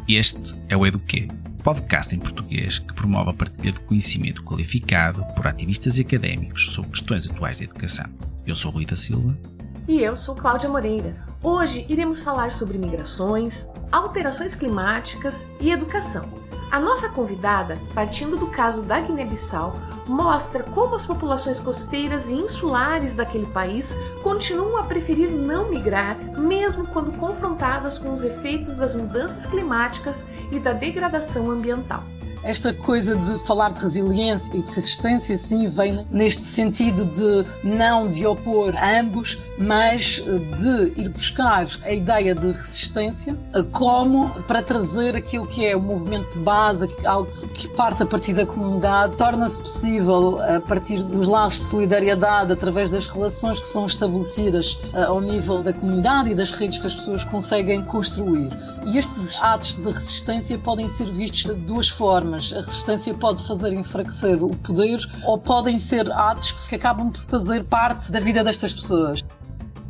Este é o Eduquê, podcast em português que promove a partilha de conhecimento qualificado por ativistas e académicos sobre questões atuais de educação. Eu sou Rui da Silva. E eu sou Cláudia Moreira. Hoje iremos falar sobre migrações, alterações climáticas e educação. A nossa convidada, partindo do caso da Guiné-Bissau, mostra como as populações costeiras e insulares daquele país continuam a preferir não migrar, mesmo quando confrontadas com os efeitos das mudanças climáticas e da degradação ambiental. Esta coisa de falar de resiliência e de resistência, sim, vem neste sentido de não de opor a ambos, mas de ir buscar a ideia de resistência como para trazer aquilo que é o movimento de base, algo que parte a partir da comunidade, torna-se possível a partir dos laços de solidariedade, através das relações que são estabelecidas ao nível da comunidade e das redes que as pessoas conseguem construir. E estes atos de resistência podem ser vistos de duas formas. A resistência pode fazer enfraquecer o poder ou podem ser atos que acabam por fazer parte da vida destas pessoas.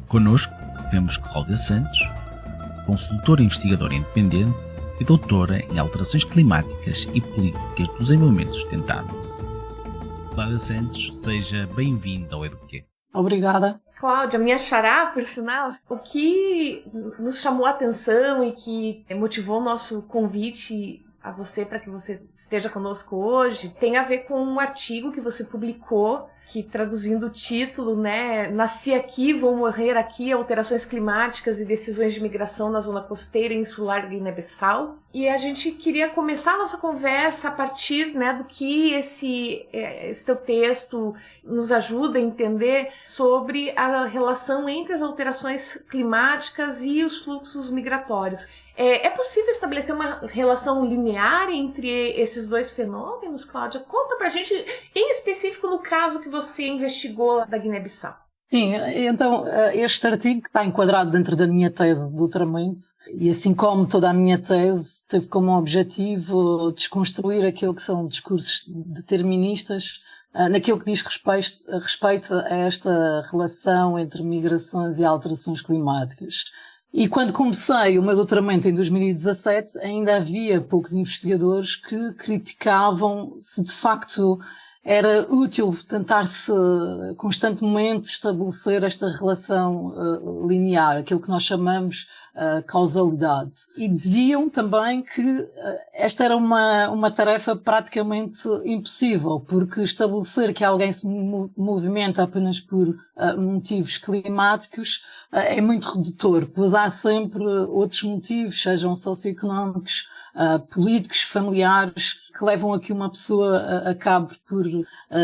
Connosco temos Cláudia Santos, consultora e investigadora independente e doutora em alterações climáticas e políticas do desenvolvimento sustentável. Cláudia Santos, seja bem-vinda ao Eduquê. Obrigada. Cláudia, minha xará, por sinal, o que nos chamou a atenção e que motivou o nosso convite a você para que você esteja conosco hoje, tem a ver com um artigo que você publicou, que traduzindo o título, Nasci aqui, vou morrer aqui, alterações climáticas e decisões de migração na zona costeira e insular da Guiné-Bissau. E a gente queria começar a nossa conversa a partir do que esse teu texto nos ajuda a entender sobre a relação entre as alterações climáticas e os fluxos migratórios. É possível estabelecer uma relação linear entre esses dois fenômenos, Cláudia? Conta pra gente, em específico, no caso que você investigou da Guiné-Bissau. Sim, então este artigo está enquadrado dentro da minha tese de doutoramento e assim como toda a minha tese teve como objetivo desconstruir aquilo que são discursos deterministas naquilo que diz respeito a esta relação entre migrações e alterações climáticas. E quando comecei o meu doutoramento em 2017, ainda havia poucos investigadores que criticavam se de facto era útil tentar-se constantemente estabelecer esta relação linear, aquilo que nós chamamos causalidade. E diziam também que esta era uma tarefa praticamente impossível, porque estabelecer que alguém se movimenta apenas por motivos climáticos é muito redutor, pois há sempre outros motivos, sejam socioeconómicos, políticos, familiares, que levam a que uma pessoa acabe por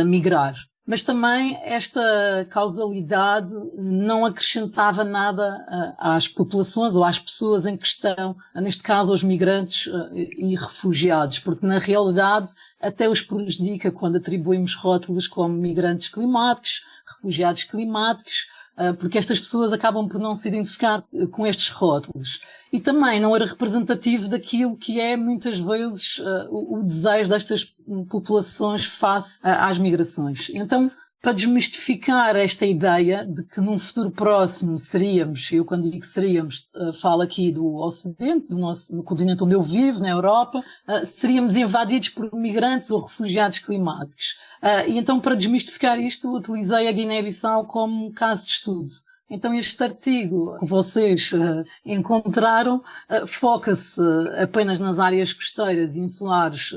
migrar. Mas também esta causalidade não acrescentava nada às populações ou às pessoas em questão, neste caso aos migrantes e refugiados, porque na realidade até os prejudica quando atribuímos rótulos como migrantes climáticos, refugiados climáticos, porque estas pessoas acabam por não se identificar com estes rótulos. E também não era representativo daquilo que é muitas vezes o desejo destas populações face às migrações. Então, para desmistificar esta ideia de que num futuro próximo seríamos, eu quando digo seríamos, falo aqui do Ocidente, do continente onde eu vivo, na Europa, seríamos invadidos por migrantes ou refugiados climáticos. E então, para desmistificar isto, utilizei a Guiné-Bissau como caso de estudo. Então este artigo que vocês encontraram foca-se apenas nas áreas costeiras e insulares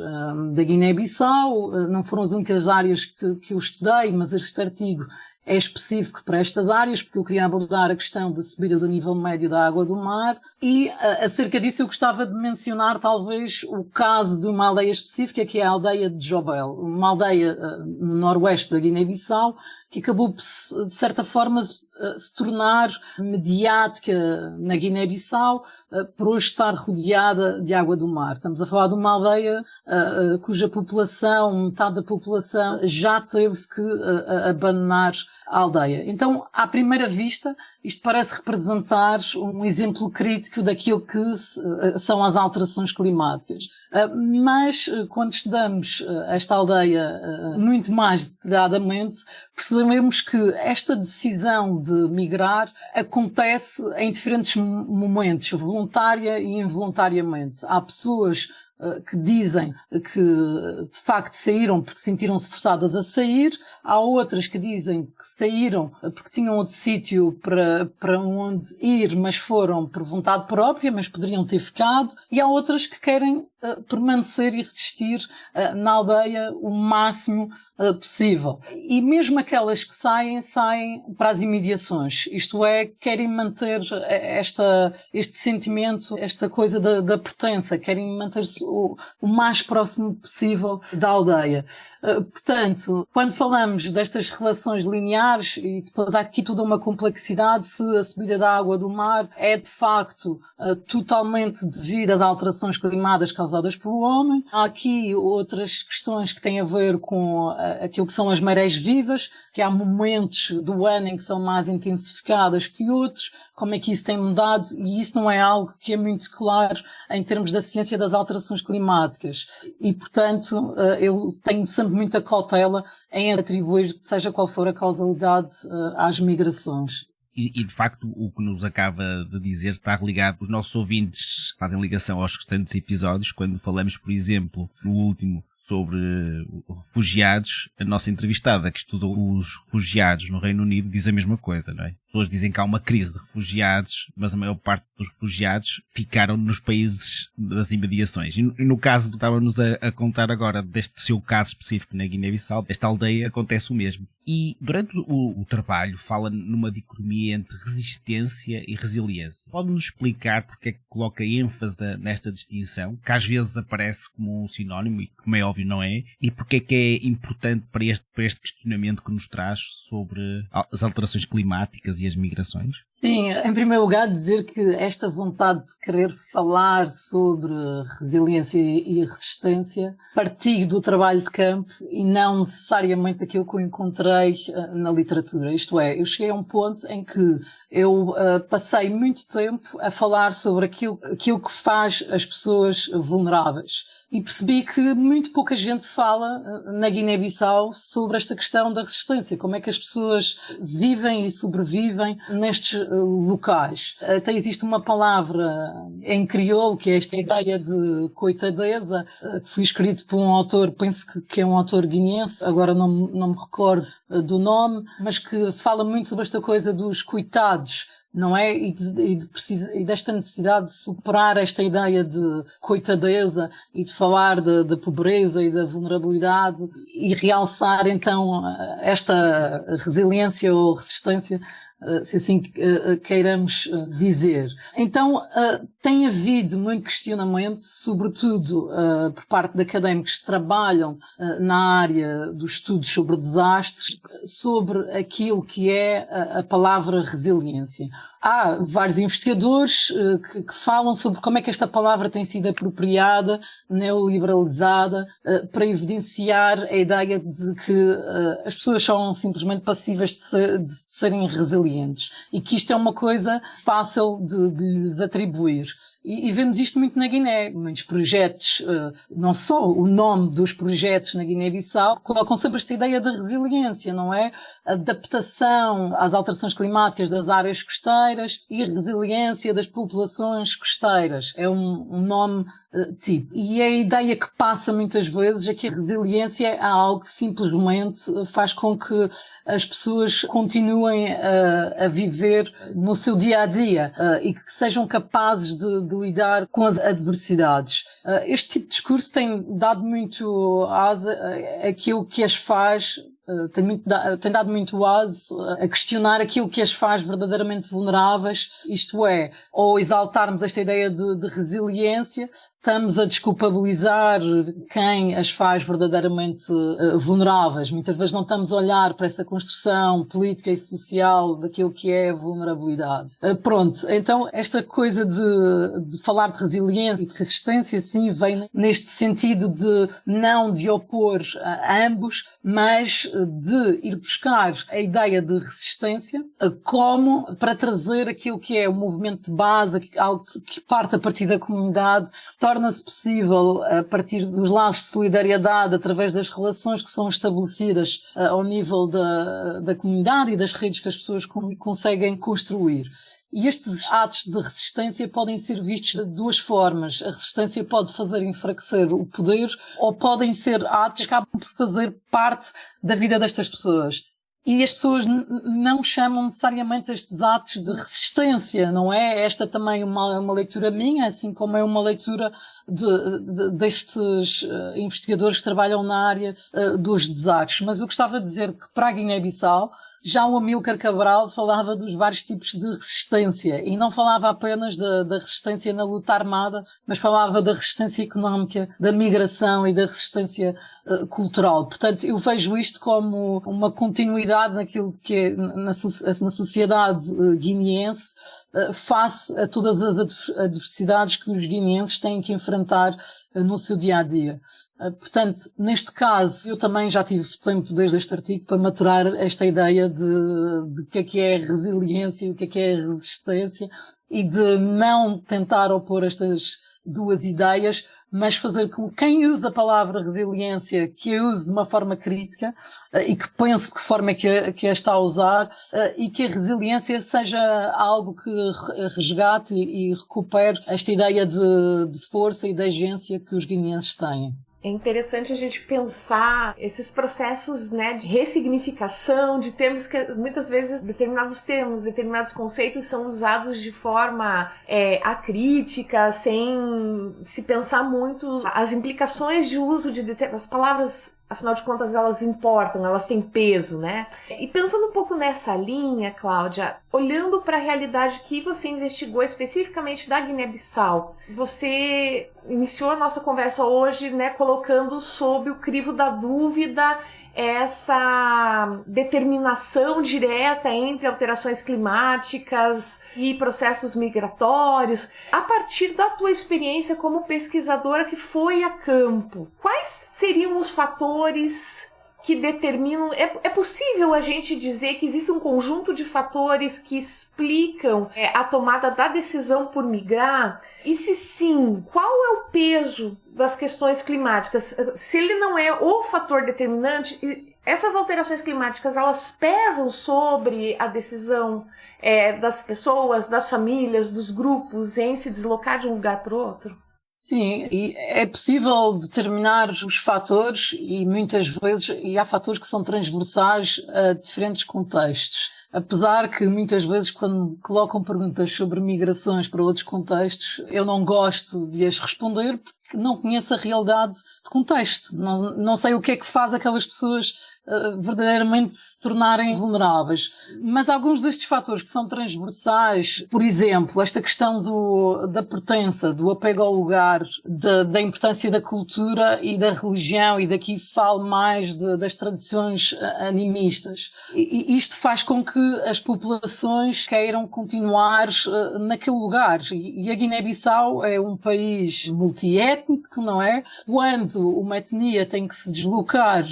da Guiné-Bissau. Não foram as únicas áreas que eu estudei, mas este artigo é específico para estas áreas, porque eu queria abordar a questão da subida do nível médio da água do mar e, acerca disso, eu gostava de mencionar talvez o caso de uma aldeia específica, que é a aldeia de Jobel, uma aldeia no noroeste da Guiné-Bissau, que acabou, de certa forma, se tornar mediática na Guiné-Bissau por hoje estar rodeada de água do mar. Estamos a falar de uma aldeia cuja população, metade da população, já teve que abandonar a aldeia. Então, à primeira vista, isto parece representar um exemplo crítico daquilo que são as alterações climáticas. Mas, quando estudamos esta aldeia muito mais detalhadamente, percebemos que esta decisão de migrar acontece em diferentes momentos, voluntária e involuntariamente. Há pessoas que dizem que de facto saíram porque sentiram-se forçadas a sair, há outras que dizem que saíram porque tinham outro sítio para onde ir, mas foram por vontade própria, mas poderiam ter ficado, e há outras que querem permanecer e resistir na aldeia o máximo possível. E mesmo aquelas que saem para as imediações, isto é, querem manter este sentimento, esta coisa da pertença, querem manter-se o mais próximo possível da aldeia. Portanto, quando falamos destas relações lineares, e depois há aqui toda uma complexidade, se a subida da água do mar é de facto totalmente devido às alterações climáticas causadas pelo homem. Há aqui outras questões que têm a ver com aquilo que são as marés vivas, que há momentos do ano em que são mais intensificadas que outros, como é que isso tem mudado, e isso não é algo que é muito claro em termos da ciência das alterações climáticas. E, portanto, eu tenho sempre muita cautela em atribuir, seja qual for a causalidade, às migrações. E de facto o que nos acaba de dizer está ligado, os nossos ouvintes fazem ligação aos restantes episódios, quando falamos, por exemplo, no último sobre refugiados, a nossa entrevistada que estudou os refugiados no Reino Unido diz a mesma coisa, não é? As pessoas dizem que há uma crise de refugiados, mas a maior parte dos refugiados ficaram nos países das imediações. E no caso que estava-nos a contar agora, deste seu caso específico na Guiné-Bissau, esta aldeia acontece o mesmo. E durante o trabalho fala numa dicotomia entre resistência e resiliência. Pode-nos explicar porque é que coloca ênfase nesta distinção, que às vezes aparece como um sinónimo e que, como é óbvio, não é, e porque é que é importante para este questionamento que nos traz sobre as alterações climáticas e as migrações? Sim, em primeiro lugar dizer que esta vontade de querer falar sobre resiliência e resistência partiu do trabalho de campo e não necessariamente daquilo que eu encontrei na literatura. Isto é, eu cheguei a um ponto em que eu passei muito tempo a falar sobre aquilo que faz as pessoas vulneráveis e percebi que muito pouca gente fala na Guiné-Bissau sobre esta questão da resistência, como é que as pessoas vivem e sobrevivem nestes locais. Até existe uma palavra em crioulo, que é esta ideia de coitadeza, que foi escrito por um autor, penso que é um autor guineense, agora não me recordo do nome, mas que fala muito sobre esta coisa dos coitados, não é? E desta necessidade de superar esta ideia de coitadeza e de falar da pobreza e da vulnerabilidade e realçar então esta resiliência ou resistência, se assim queiramos dizer. Então, tem havido muito questionamento, sobretudo por parte de académicos que trabalham na área dos estudos sobre desastres, sobre aquilo que é a palavra resiliência. Há vários investigadores que falam sobre como é que esta palavra tem sido apropriada, neoliberalizada, para evidenciar a ideia de que as pessoas são simplesmente passíveis de serem resilientes e que isto é uma coisa fácil de lhes atribuir. E vemos isto muito na Guiné. Muitos projetos, não só o nome dos projetos na Guiné-Bissau, colocam sempre esta ideia da resiliência, não é? Adaptação às alterações climáticas das áreas costeiras e a resiliência das populações costeiras. É um nome tipo. E a ideia que passa muitas vezes é que a resiliência é algo que simplesmente faz com que as pessoas continuem a viver no seu dia-a-dia e que sejam capazes de lidar com as adversidades. Este tipo de discurso tem dado muito asa àquilo que as faz, tem dado muito aso a questionar aquilo que as faz verdadeiramente vulneráveis, isto é, ou exaltarmos esta ideia de resiliência, estamos a desculpabilizar quem as faz verdadeiramente vulneráveis. Muitas vezes não estamos a olhar para essa construção política e social daquilo que é a vulnerabilidade. Pronto, então esta coisa de falar de resiliência e de resistência, sim, vem neste sentido de não de opor a ambos, mas de ir buscar a ideia de resistência como para trazer aquilo que é o movimento de base, algo que parte a partir da comunidade, torna-se possível a partir dos laços de solidariedade, através das relações que são estabelecidas ao nível da comunidade e das redes que as pessoas conseguem construir. E estes atos de resistência podem ser vistos de duas formas. A resistência pode fazer enfraquecer o poder, ou podem ser atos que acabam por fazer parte da vida destas pessoas. E as pessoas não chamam necessariamente estes atos de resistência, não é? Esta também é uma leitura minha, assim como é uma leitura destes investigadores que trabalham na área dos desastres. Mas eu gostava de dizer que para a Guiné-Bissau, já o Amílcar Cabral falava dos vários tipos de resistência e não falava apenas da resistência na luta armada, mas falava da resistência económica, da migração e da resistência cultural. Portanto, eu vejo isto como uma continuidade naquilo que é na sociedade guineense face a todas as adversidades que os guineenses têm que enfrentar no seu dia-a-dia. Portanto, neste caso, eu também já tive tempo desde este artigo para maturar esta ideia de que é resiliência e o que é resistência e de não tentar opor estas duas ideias, mas fazer com que quem usa a palavra resiliência, que a use de uma forma crítica e que pense de que forma é que a está a usar e que a resiliência seja algo que resgate e recupere esta ideia de força e de agência que os guineenses têm. É interessante a gente pensar esses processos, né, de ressignificação de termos que muitas vezes determinados conceitos são usados de forma acrítica, sem se pensar muito as implicações de uso das palavras. Afinal de contas, elas importam, elas têm peso, né? E pensando um pouco nessa linha, Cláudia, olhando para a realidade que você investigou especificamente da Guiné-Bissau, você iniciou a nossa conversa hoje, né, colocando sob o crivo da dúvida essa determinação direta entre alterações climáticas e processos migratórios. A partir da tua experiência como pesquisadora que foi a campo, quais seriam os fatores que determinam... É possível a gente dizer que existe um conjunto de fatores que explicam a tomada da decisão por migrar? E se sim, qual é o peso das questões climáticas? Se ele não é o fator determinante, essas alterações climáticas, elas pesam sobre a decisão das pessoas, das famílias, dos grupos em se deslocar de um lugar para o outro? Sim, e é possível determinar os fatores e muitas vezes há fatores que são transversais a diferentes contextos. Apesar que muitas vezes quando colocam perguntas sobre migrações para outros contextos, eu não gosto de as responder porque não conheço a realidade de contexto. Não sei o que é que faz aquelas pessoas verdadeiramente se tornarem vulneráveis. Mas alguns destes fatores que são transversais, por exemplo, esta questão da pertença, do apego ao lugar, da importância da cultura e da religião, e daqui falo mais das tradições animistas. E isto faz com que as populações queiram continuar naquele lugar. E a Guiné-Bissau é um país multiétnico, não é? Quando uma etnia tem que se deslocar,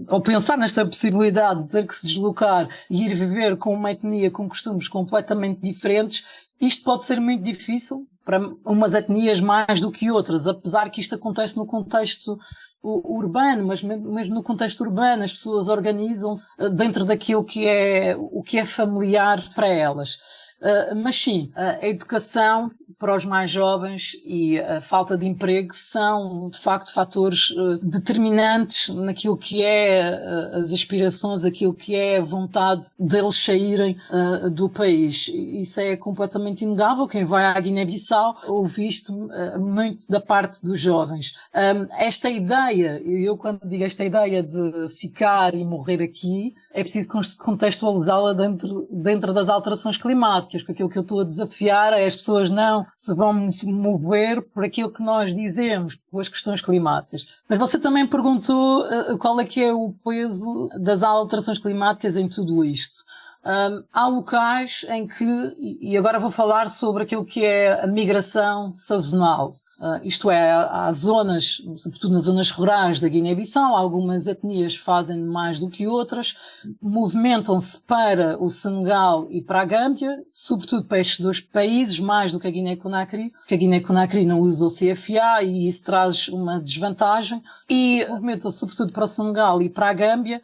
ou pensar nesta possibilidade de ter que se deslocar e ir viver com uma etnia com costumes completamente diferentes, isto pode ser muito difícil para umas etnias mais do que outras, apesar que isto acontece no contexto urbano, mas mesmo no contexto urbano as pessoas organizam-se dentro daquilo que é familiar para elas. Mas sim, a educação para os mais jovens e a falta de emprego são, de facto, fatores determinantes naquilo que é as aspirações, aquilo que é a vontade deles saírem do país. Isso é completamente inegável. Quem vai à Guiné-Bissau ouve isto muito da parte dos jovens. Esta ideia, eu quando digo esta ideia de ficar e morrer aqui, é preciso contextualizá-la dentro das alterações climáticas, porque aquilo que eu estou a desafiar é as pessoas não se vão mover por aquilo que nós dizemos, pelas questões climáticas. Mas você também perguntou qual é que é o peso das alterações climáticas em tudo isto. Há locais em que, e agora vou falar sobre aquilo que é a migração sazonal. Isto é, há zonas, sobretudo nas zonas rurais da Guiné-Bissau, algumas etnias fazem mais do que outras, movimentam-se para o Senegal e para a Gâmbia, sobretudo para estes dois países, mais do que a Guiné-Conakry, porque a Guiné-Conakry não usa o CFA e isso traz uma desvantagem, e movimentam-se sobretudo para o Senegal e para a Gâmbia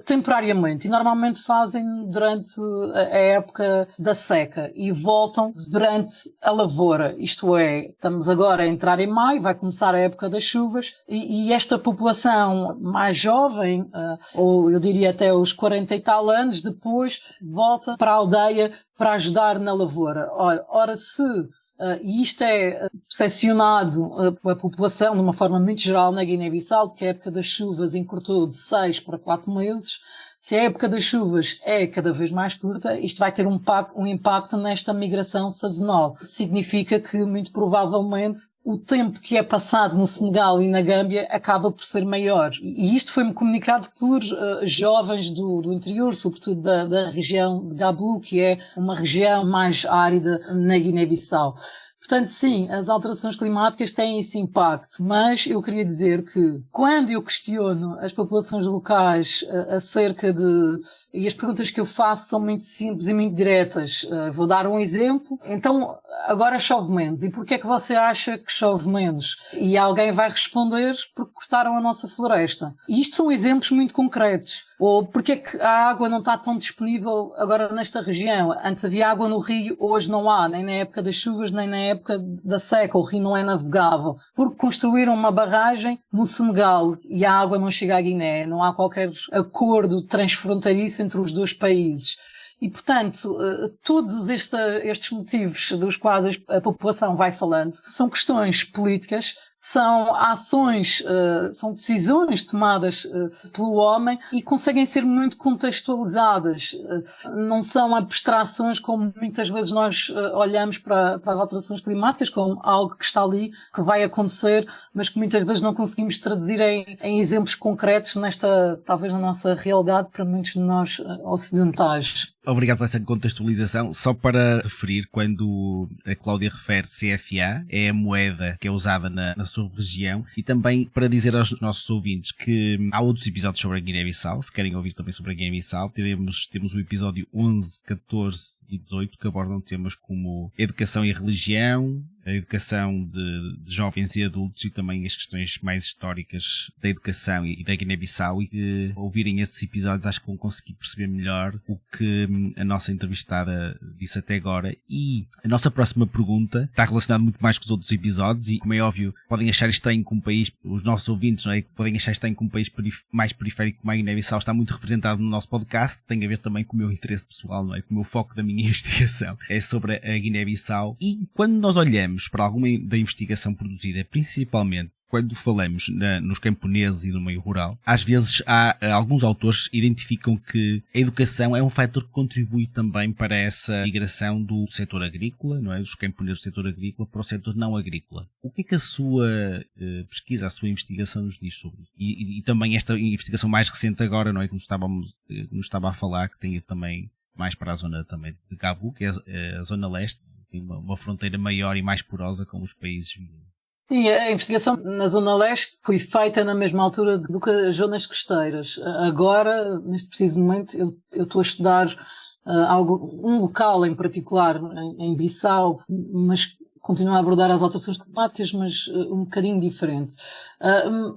temporariamente, e normalmente fazem durante a época da seca e voltam durante a lavoura, isto é, estamos agora a entrar em maio, vai começar a época das chuvas e esta população mais jovem, ou eu diria até os 40 e tal anos, depois volta para a aldeia para ajudar na lavoura. Ora se e isto é percepcionado pela população de uma forma muito geral na Guiné-Bissau, de que a época das chuvas encurtou de 6 para 4 meses. Se a época das chuvas é cada vez mais curta, isto vai ter um impacto nesta migração sazonal. Significa que, muito provavelmente, o tempo que é passado no Senegal e na Gâmbia acaba por ser maior. E isto foi-me comunicado por jovens do interior, sobretudo da região de Gabu, que é uma região mais árida na Guiné-Bissau. Portanto, sim, as alterações climáticas têm esse impacto, mas eu queria dizer que quando eu questiono as populações locais acerca de... E as perguntas que eu faço são muito simples e muito diretas. Vou dar um exemplo. Então, agora chove menos. E porquê é que você acha que chove menos? E alguém vai responder porque cortaram a nossa floresta. E isto são exemplos muito concretos. Ou porque é que a água não está tão disponível agora nesta região? Antes havia água no rio, hoje não há, nem na época das chuvas, nem na época da seca. O rio não é navegável. Porque construíram uma barragem no Senegal e a água não chega à Guiné. Não há qualquer acordo transfronteiriço entre os dois países. E, portanto, todos estes motivos dos quais a população vai falando são questões políticas, são ações, são decisões tomadas pelo homem e conseguem ser muito contextualizadas. Não são abstrações como muitas vezes nós olhamos para as alterações climáticas como algo que está ali, que vai acontecer, mas que muitas vezes não conseguimos traduzir em exemplos concretos talvez na nossa realidade para muitos de nós ocidentais. Obrigado por essa contextualização. Só para referir, quando a Cláudia refere CFA, é a moeda que é usada na sua região, e também para dizer aos nossos ouvintes que há outros episódios sobre a Guiné-Bissau. Se querem ouvir também sobre a Guiné-Bissau, temos o episódio 11, 14 e 18 que abordam temas como educação e religião, a educação de jovens e adultos e também as questões mais históricas da educação e da Guiné-Bissau, e que ouvirem esses episódios acho que vão conseguir perceber melhor o que a nossa entrevistada disse até agora. E a nossa próxima pergunta está relacionada muito mais com os outros episódios e, como é óbvio, podem achar estranho que um país, os nossos ouvintes, não é? Podem achar estranho que um país mais periférico como a Guiné-Bissau está muito representado no nosso podcast. Tem a ver também com o meu interesse pessoal, não é? Com o meu foco da minha investigação é sobre a Guiné-Bissau. E quando nós olhamos para alguma da investigação produzida, principalmente quando falamos nos camponeses e no meio rural, às vezes alguns autores identificam que a educação é um fator que contribui também para essa migração do setor agrícola, não é? Dos camponeses do setor agrícola para o setor não agrícola. O que é que a sua pesquisa, a sua investigação nos diz sobre isso? E também esta investigação mais recente agora, não é? Que nos estava a falar, que tem também mais para a zona também de Gabu, que é a zona leste, tem uma fronteira maior e mais porosa com os países vizinhos. Sim, a investigação na Zona Leste foi feita na mesma altura do que as zonas costeiras. Agora, neste preciso momento, eu estou a estudar um local em particular, em Bissau, mas continuo a abordar as alterações climáticas, mas um bocadinho diferente.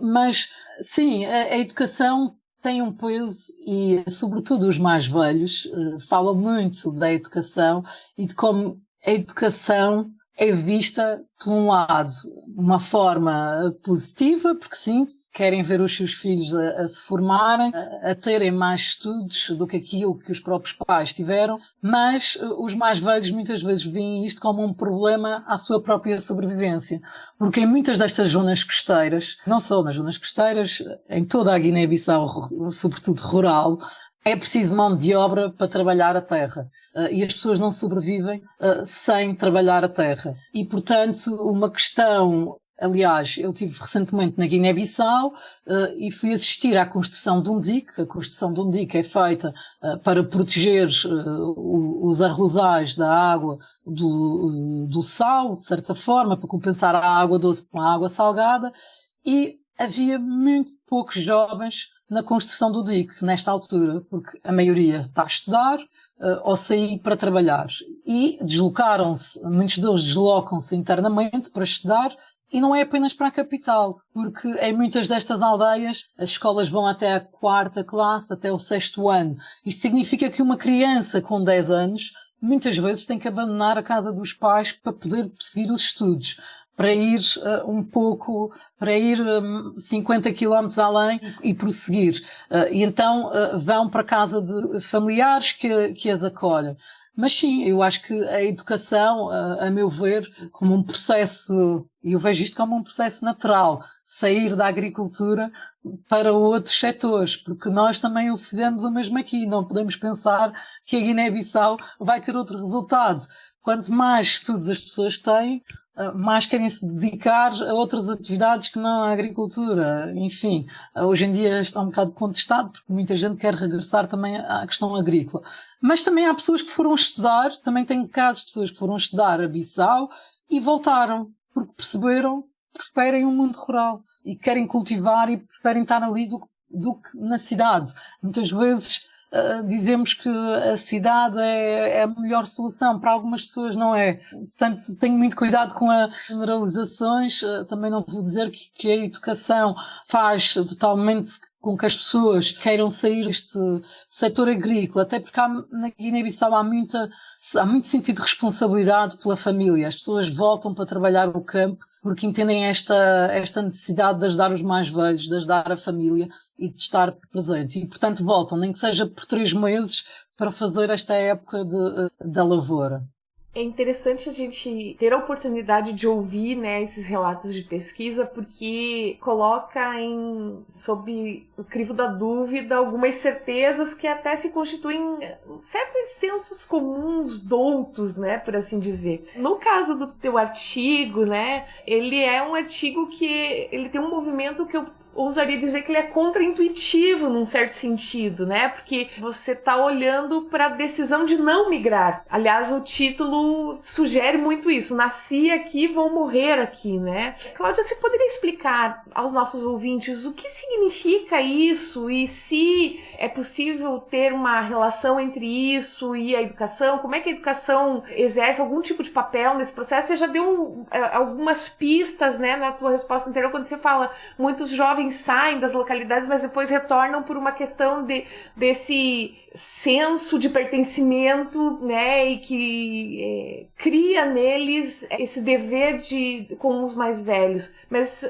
Mas, sim, a educação tem um peso e, sobretudo, os mais velhos falam muito da educação e de como a educação é vista, por um lado, de uma forma positiva, porque sim, querem ver os seus filhos a se formarem, a terem mais estudos do que aquilo que os próprios pais tiveram, mas os mais velhos muitas vezes veem isto como um problema à sua própria sobrevivência. Porque em muitas destas zonas costeiras, não só nas zonas costeiras, em toda a Guiné-Bissau, sobretudo rural, é preciso mão de obra para trabalhar a terra. E as pessoas não sobrevivem sem trabalhar a terra. E, portanto, uma questão Aliás, eu estive recentemente na Guiné-Bissau e fui assistir à construção de um dique. A construção de um dique é feita para proteger os arrozais da água do sal, de certa forma, para compensar a água doce com a água salgada, e havia muito poucos jovens na construção do dique, nesta altura, porque a maioria está a estudar ou sair para trabalhar. E deslocaram-se, muitos deles deslocam-se internamente para estudar, e não é apenas para a capital, porque em muitas destas aldeias as escolas vão até a 4ª classe, até o 6º ano. Isto significa que uma criança com 10 anos muitas vezes tem que abandonar a casa dos pais para poder perseguir os estudos, para ir 50 quilómetros além e prosseguir. E então vão para a casa de familiares que as acolhem. Mas sim, eu acho que a educação, a meu ver, como um processo, e eu vejo isto como um processo natural, sair da agricultura para outros setores, porque nós também o fizemos o mesmo aqui, não podemos pensar que a Guiné-Bissau vai ter outro resultado. Quanto mais estudos as pessoas têm, mais querem se dedicar a outras atividades que não a agricultura. Enfim, hoje em dia está um bocado contestado, porque muita gente quer regressar também à questão agrícola. Mas também há pessoas que foram estudar, também tenho casos de pessoas que foram estudar a Bissau e voltaram, porque perceberam que preferem um mundo rural e querem cultivar e preferem estar ali do que na cidade. Muitas vezes dizemos que a cidade é a melhor solução, para algumas pessoas não é. Portanto, tenho muito cuidado com as generalizações, também não vou dizer que a educação faz totalmente com que as pessoas queiram sair deste setor agrícola, até porque na Guiné-Bissau há muito sentido de responsabilidade pela família. As pessoas voltam para trabalhar no campo porque entendem esta necessidade de ajudar os mais velhos, de ajudar a família e de estar presente. E, portanto, voltam, nem que seja por 3 meses, para fazer esta época da lavoura. É interessante a gente ter a oportunidade de ouvir, né, esses relatos de pesquisa, porque coloca sob o crivo da dúvida algumas certezas que até se constituem certos sensos comuns doutos, né, por assim dizer. No caso do teu artigo, né, ele é um artigo que ele tem um movimento que eu ousaria dizer que ele é contraintuitivo num certo sentido, né? Porque você tá olhando para a decisão de não migrar. Aliás, o título sugere muito isso. Nasci aqui, vou morrer aqui, né? Cláudia, você poderia explicar aos nossos ouvintes o que significa isso e se é possível ter uma relação entre isso e a educação? Como é que a educação exerce algum tipo de papel nesse processo? Você já deu algumas pistas, né, na tua resposta anterior, quando você fala muitos jovens saem das localidades, mas depois retornam por uma questão desse senso de pertencimento, né, e que cria neles esse dever com os mais velhos. Mas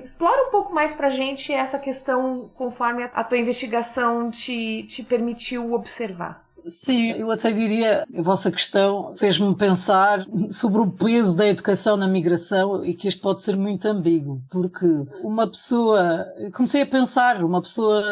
explora um pouco mais pra gente essa questão conforme a tua investigação te permitiu observar. Sim, eu até diria, a vossa questão fez-me pensar sobre o peso da educação na migração e que este pode ser muito ambíguo, porque comecei a pensar, uma pessoa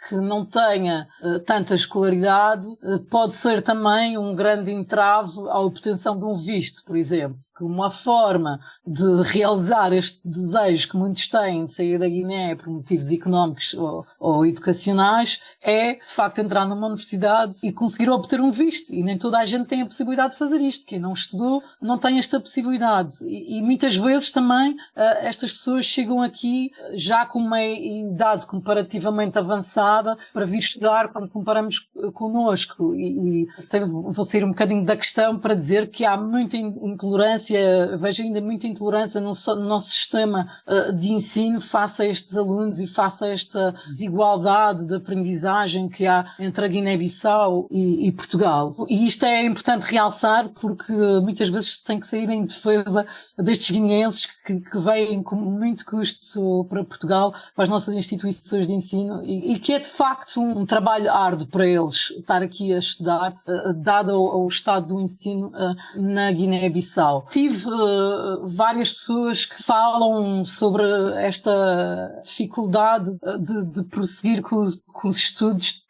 que não tenha tanta escolaridade pode ser também um grande entrave à obtenção de um visto, por exemplo. Que uma forma de realizar este desejo que muitos têm de sair da Guiné por motivos económicos ou educacionais é, de facto, entrar numa universidade e conseguir obter um visto. E nem toda a gente tem a possibilidade de fazer isto. Quem não estudou não tem esta possibilidade. E muitas vezes também estas pessoas chegam aqui já com uma idade comparativamente avançada para vir estudar quando comparamos connosco. E vou sair um bocadinho da questão para dizer que há muita intolerância, vejo ainda muita intolerância no nosso sistema de ensino face a estes alunos e face a esta desigualdade de aprendizagem que há entre a Guiné-Bissau e Portugal. E isto é importante realçar porque muitas vezes tem que sair em defesa destes guineenses que vêm com muito custo para Portugal, para as nossas instituições de ensino e que é de facto um trabalho árduo para eles estar aqui a estudar, dado ao estado do ensino na Guiné-Bissau. Tive várias pessoas que falam sobre esta dificuldade de prosseguir com os estudos.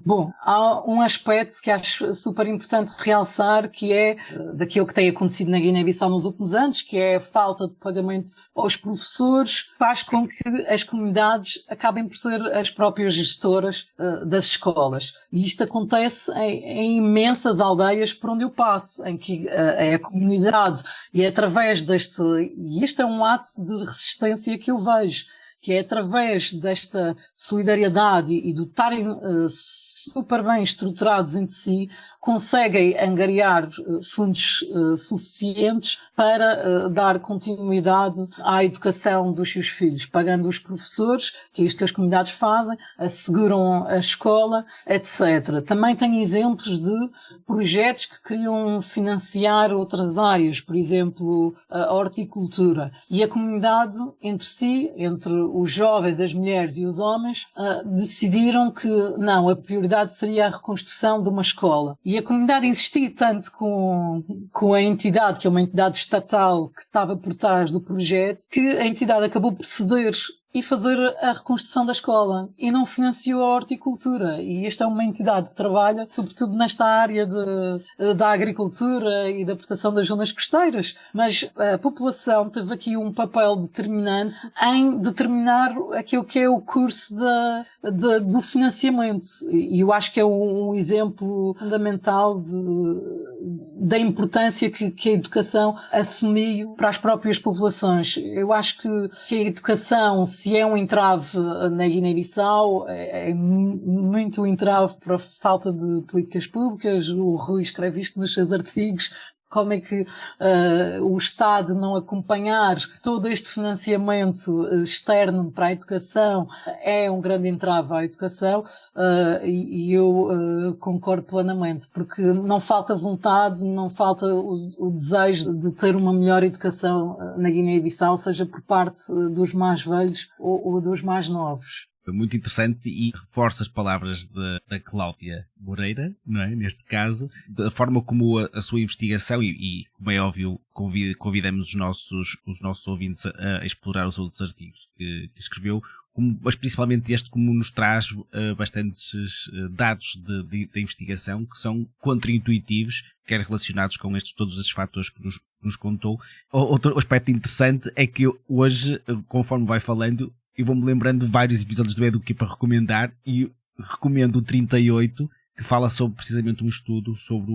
Bom, há um aspecto que acho super importante realçar, que é daquilo que tem acontecido na Guiné-Bissau nos últimos anos, que é a falta de pagamento aos professores, faz com que as comunidades acabem por ser as próprias gestoras das escolas. E isto acontece em imensas aldeias por onde eu passo, em que é a comunidade, e é através e este é um ato de resistência que eu vejo, que é através desta solidariedade e de estarem super bem estruturados entre si, conseguem angariar fundos suficientes para dar continuidade à educação dos seus filhos, pagando os professores, que é isto que as comunidades fazem, asseguram a escola, etc. Também tem exemplos de projetos que queriam financiar outras áreas, por exemplo, a horticultura. E a comunidade entre si, entre os jovens, as mulheres e os homens, decidiram que não, a prioridade seria a reconstrução de uma escola. E a comunidade insistiu tanto com a entidade, que é uma entidade estatal que estava por trás do projeto, que a entidade acabou por ceder e fazer a reconstrução da escola e não financiou a horticultura. E esta é uma entidade que trabalha sobretudo nesta área da agricultura e da proteção das zonas costeiras. Mas a população teve aqui um papel determinante em determinar aquilo que é o curso do financiamento. E eu acho que é um exemplo fundamental da importância que a educação assumiu para as próprias populações. Eu acho que a educação, se é um entrave na Guiné-Bissau, é muito um entrave para a falta de políticas públicas. O Rui escreve isto nos seus artigos. Como é que o Estado não acompanhar todo este financiamento externo para a educação é um grande entrave à educação, e eu concordo plenamente, porque não falta vontade, não falta o desejo de ter uma melhor educação na Guiné-Bissau, seja por parte dos mais velhos ou dos mais novos. Foi muito interessante e reforça as palavras da Cláudia Moreira, não é? Neste caso, da forma como a sua investigação, e como é óbvio, convidamos os nossos ouvintes a explorar os outros artigos que escreveu, mas principalmente este, como nos traz bastantes dados de investigação que são contraintuitivos, quer relacionados com todos estes fatores que nos contou. Outro aspecto interessante é que hoje, conforme vai falando, eu vou-me lembrando de vários episódios do Eduque para recomendar, e recomendo o 38, que fala sobre precisamente um estudo sobre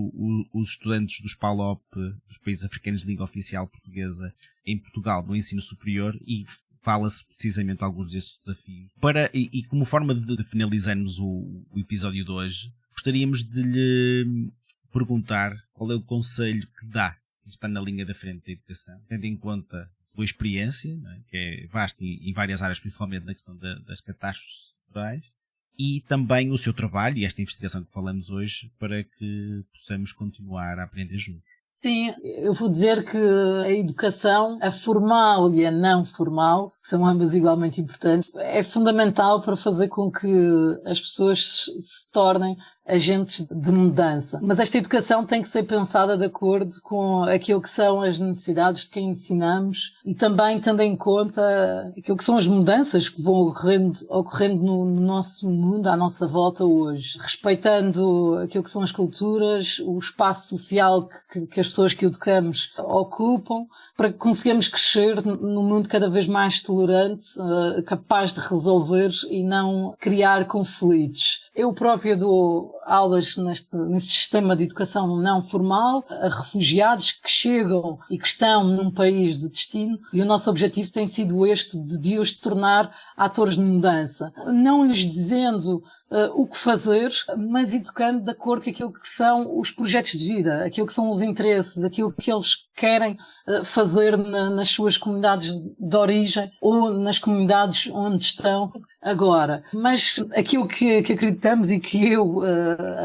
os estudantes dos PALOP, dos países africanos de língua oficial portuguesa, em Portugal, no ensino superior, e fala-se precisamente de alguns destes desafios. E como forma de finalizarmos o episódio de hoje, gostaríamos de lhe perguntar qual é o conselho que dá, que está na linha da frente da educação, tendo em conta sua experiência, não é? Que é vasta em várias áreas, principalmente na questão das catástrofes naturais, e também o seu trabalho e esta investigação que falamos hoje, para que possamos continuar a aprender juntos. Sim, eu vou dizer que a educação, a formal e a não formal, que são ambas igualmente importantes, é fundamental para fazer com que as pessoas se tornem agentes de mudança. Mas esta educação tem que ser pensada de acordo com aquilo que são as necessidades de quem ensinamos e também tendo em conta aquilo que são as mudanças que vão ocorrendo no nosso mundo, à nossa volta hoje. Respeitando aquilo que são as culturas, o espaço social que as pessoas que educamos ocupam, para que consigamos crescer num mundo cada vez mais tolerante, capaz de resolver e não criar conflitos. Eu própria dou aulas neste sistema de educação não formal a refugiados que chegam e que estão num país de destino, e o nosso objetivo tem sido este, de os tornar atores de mudança. Não lhes dizendo o que fazer, mas educando de acordo com aquilo que são os projetos de vida, aquilo que são os interesses, aquilo que eles querem fazer nas suas comunidades de origem ou nas comunidades onde estão agora. Mas aquilo que acreditamos e que eu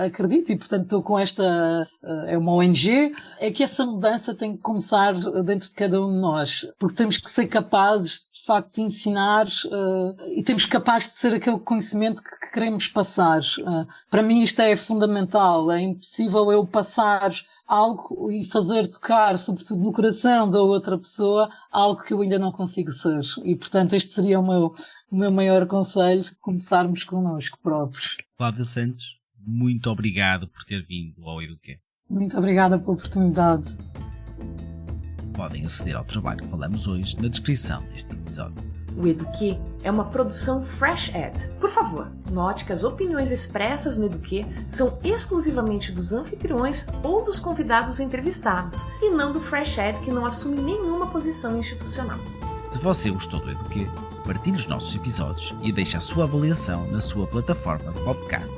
acredito, e portanto estou com esta, é uma ONG, é que essa mudança tem que começar dentro de cada um de nós, porque temos que ser capazes de facto de ensinar e temos capazes de ser aquele conhecimento que queremos passar. Para mim isto é fundamental, é impossível eu passar algo e fazer tocar, sobretudo no coração da outra pessoa, algo que eu ainda não consigo ser. E portanto este seria o meu maior conselho, começarmos connosco próprios. Cláudia Santos, muito obrigado por ter vindo ao Eduquê. Muito obrigada pela oportunidade. Podem aceder ao trabalho que falamos hoje na descrição deste episódio. O Eduquê é uma produção Fresh Ed. Por favor, note que as opiniões expressas no Eduquê são exclusivamente dos anfitriões ou dos convidados entrevistados, e não do Fresh Ed, que não assume nenhuma posição institucional. Se você gostou do Eduquê, partilhe os nossos episódios e deixe a sua avaliação na sua plataforma de podcast.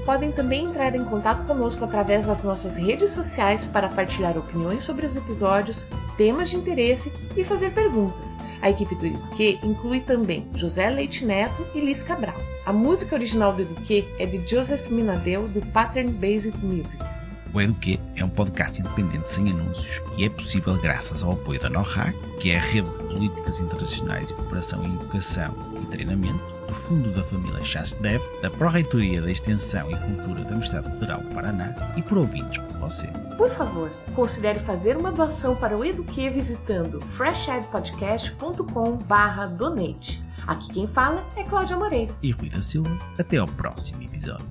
Podem também entrar em contato conosco através das nossas redes sociais para partilhar opiniões sobre os episódios, temas de interesse e fazer perguntas. A equipe do Eduquê inclui também José Leite Neto e Liz Cabral. A música original do Eduquê é de Joseph Minadeu, do Pattern Based Music. O Eduquê é um podcast independente sem anúncios e é possível graças ao apoio da NORAC, que é a Rede de Políticas Internacionais e Cooperação em Educação e Treinamento, do Fundo da Família CHASDEV, da Pró-Reitoria da Extensão e Cultura da Universidade Federal do Paraná e por ouvintes como você. Por favor, considere fazer uma doação para o Eduquê visitando freshedpodcast.com/donate. Aqui quem fala é Cláudia Moreira e Rui da Silva. Até ao próximo episódio.